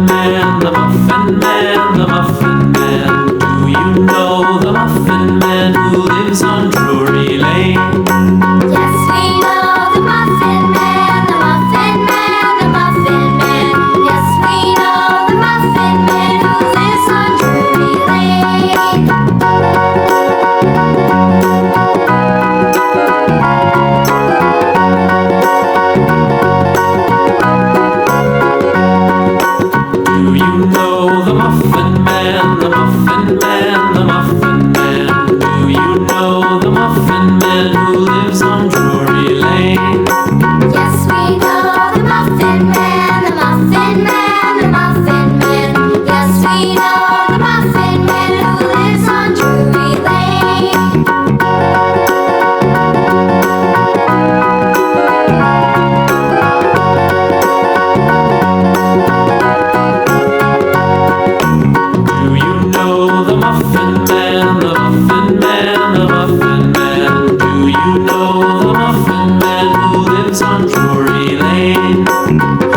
Muffin Man, the Muffin Man, the Muffin Man. Do you know the Muffin Man who lives on Drury Lane? Yes, we know the Muffin Man, the Muffin Man, the Muffin Man. Yes, we know the Muffin Man who lives on Drury Lane. Do you know the Muffin Man, the Muffin Man, the Muffin Man? Do you know the Muffin Man who lives on Drury Lane? Yes, we know the Muffin Man, the Muffin Man, the Muffin Man. Yes, we know the Muffin Man who lives on Drury Lane. Do you know the Muffin Man, the Muffin Man, the Muffin Man? Do you know the Muffin Man who lives on Drury Lane?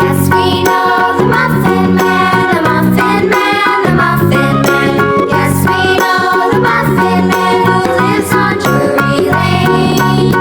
Yes, we know the Muffin Man, the Muffin Man, the Muffin Man. Yes, we know the Muffin Man who lives on Drury Lane.